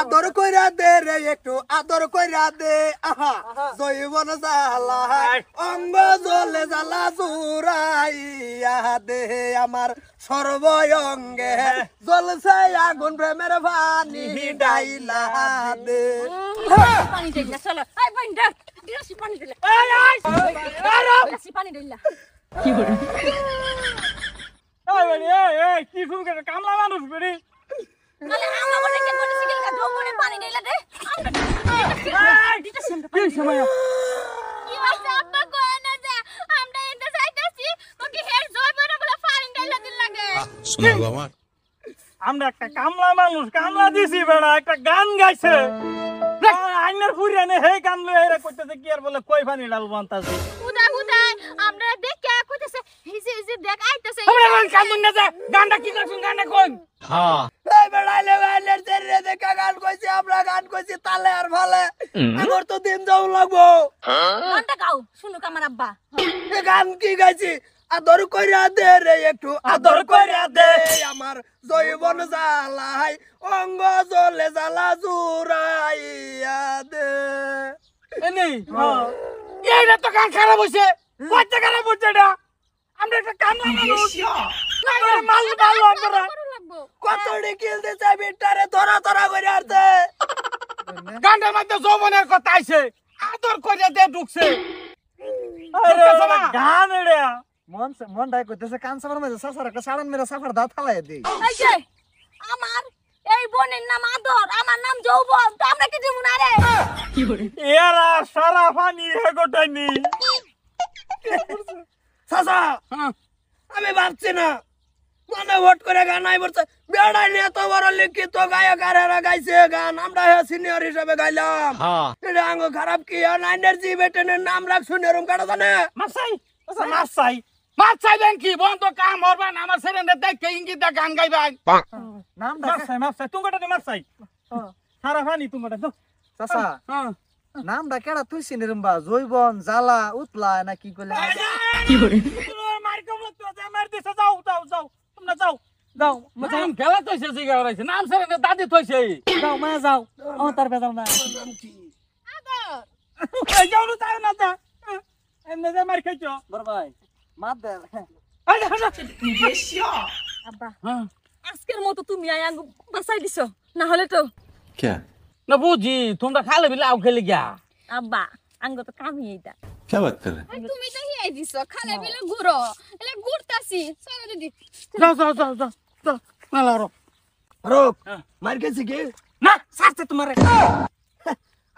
আদর কইরা দে রে একটু আদর কইরা দে আহা জৈবন জ্বালায় অঙ্গ জ্বলে জ্বালা জুড়াইয়া দে আমার সর্বঙ্গে জ্বলছে আগুন প্রেমের পানি ডাইলা দে পানি দিলা চলো এই বন্ধ দিলাসি পানি দিলা পানি দিলা কি করে এই বলি এই কি শুরু করে কামলা মানুষ বেরি আরে আমরা মনে কে মোটরসাইকেল কা ডোবরে পানি দিলা দে দিতাছি আমরা কি সময় কি হইছে আব্বা কই না যা আমরা এটা চাইতাছি ওকে হের জয় বড় বড় পানি দিলা দিল লাগে শোনা আমার আমরা একটা কামলা মানুষ কামলা দিছি বেড়া একটা গান গাইছে আইনার ফুরিয়ানে হে গান লয়ে এরা কইতেছে কি আর বলে কই পানি ডালবো আনতাছে উদা উদা আমরা দেখে কইতেছে এই যে দেখ আইতাছে আমরা কামুন না যা গানটা কি করছুন গানটা কোন হ্যাঁ এই বেড়াইলে বেড়াইলে তেরে দেখা গান কইছি আমরা গান কইছি তালে আর ভালে আমার তো দিন যাও লাগবো গানটা গাও শুনুক আমার আব্বা এ গান কি গাইছি আদর কইরা দে রে একটু আদর কইরা দে আমার জৈবন জ্বালাই অঙ্গ জ্বলে জ্বালা জুড়াইয়া দে এনি এইটা তো গান খারাপ হইছে কত খারাপ হইছে এটা আমরা একটা কামলা মানুষ আমরা মাল ভালো আমরা লাগবো কতড়ি কিল দিছে বিটারে ধরা ধরা করে আরতে গানটার মধ্যে যৌবনের কথা আইছে আদর কইরা দে ঢুকছে আরে গান এড়া মন ডাই কইতেছে কান সামার মধ্যে সাসার একটা সাড়ান মেরা সাফার দাঁত ফালাই দেই এই যে আমার এই বোনের নাম আদর আমার নাম যৌবন তো আমরা কি দিমু না রে এরা সারা পানি হে গোটাইনি সাসা আমি ভাবছি না মানে ভোট করে গান আই বলছে বেড়াই নিয়ে তো বড় লিখিত গায়কারেরা গাইছে গান আমরা সিনিয়র হিসেবে গাইলাম হ্যাঁ এটা আঙ্গ খারাপ কি নাইনের জি বেটেনের নাম রাখ শুনে এরম কাটা জানে মাছাই মাছাই মাছাই দেন কি বন্ধ কাম হরবা না আমার সেরেন্ডে দেখে ইঙ্গিত দা গান গাইবাই নাম মাছাই মাছাই তুঙ্গটা দে মাছাই সারা পানি তুঙ্গটা তো চাচা হ্যাঁ নাম দা কেডা তুই সিনিরম্বা জৈবন জ্বালা উতলা না কি কইলে মার কমলা তো যা মার দিছে যাও যাও যাও তোমরা যাও যাও নাম খেলা তইছে জিগা হইছে নাম সেরেন্ডে দাদি তইছে যাও মা যাও ও তার বেজাল না আদর এই যাও না যা এমনে যা মার খাইছো বড় ভাই মাত দে আরে আব্বা হ্যাঁ আজকের মতো তুমি আঙ্গ বাঁচাই দিছো না হলে তো क्या না বুঝি তোমরা খালে বিলে আউ খেলে গিয়া আব্বা আঙ্গ তো কামি এইটা क्या बात कर रहे हैं তুমি তো হিয়াই দিছো খালে বিলে ঘুরো এলে ঘুরতাছি চলো দিদি যাও যাও যাও যাও যাও নালা রো রোক মার গেছি কি না সাথে তোমারে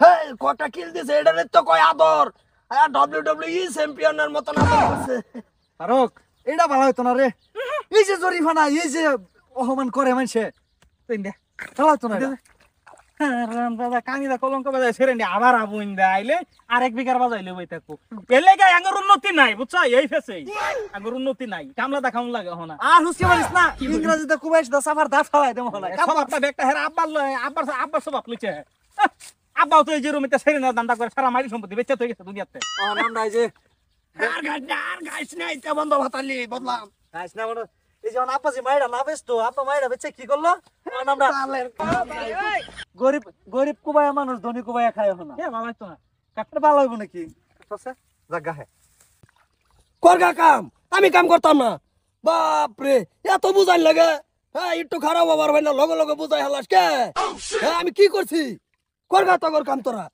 হেই কটা কিল দিছে এটা তো কয় আদর ডব্লিউডব্লিউই চ্যাম্পিয়নের মতন আদর করছে ফারুক এইটা ভালো হইতো না রে এই যে জরিফানা এই যে অপমান করে মানছে তুই দে ভালো হইতো না রে রাম দাদা কামিদা কলঙ্ক বাজায় সেরেন্ডি আবার আবুইন দে আইলে আরেক বিঘার বাজাইলে বই থাকো এলে গায় আঙ্গুর উন্নতি নাই বুঝছ এই ফেসে আঙ্গুর উন্নতি নাই কামলা দেখাউন লাগে হনা আর হুসকে মারিস না ইংরেজিতে কুবাইশ দা সাফার দাঁত ফালাই দেম হলাই সব আপনার ব্যাগটা হেরা আব্বার লয় আব্বার সব আপলিছে আব্বাও তো এই যে রুমিতে সেরেন্ডি দান্দা করে সারা মাইরি সম্পত্তি বেচে তো গেছে দুনিয়াতে ও নাম দাই যে আর গাইস নাই তে বন্ধ ভাতালি বদলাম গাইস না বড় এই যেমন আপাজি মাইরা না বেচতো আপা মাইরা বেচে কি করলো আমরা গরিব গরিব কুবায়া মানুষ ধনী কুবায়া খায় হনা এ বাবা তো না কাটতে ভালো হইব নাকি সসে জায়গা হে করগা কাম আমি কাম করতাম না বাপ রে এত বুঝাই লাগে হ্যাঁ একটু খারাপ হবার হয় না লগে লগে বুঝাই হালাস কে হ্যাঁ আমি কি করছি করগা তগর কাম তোরা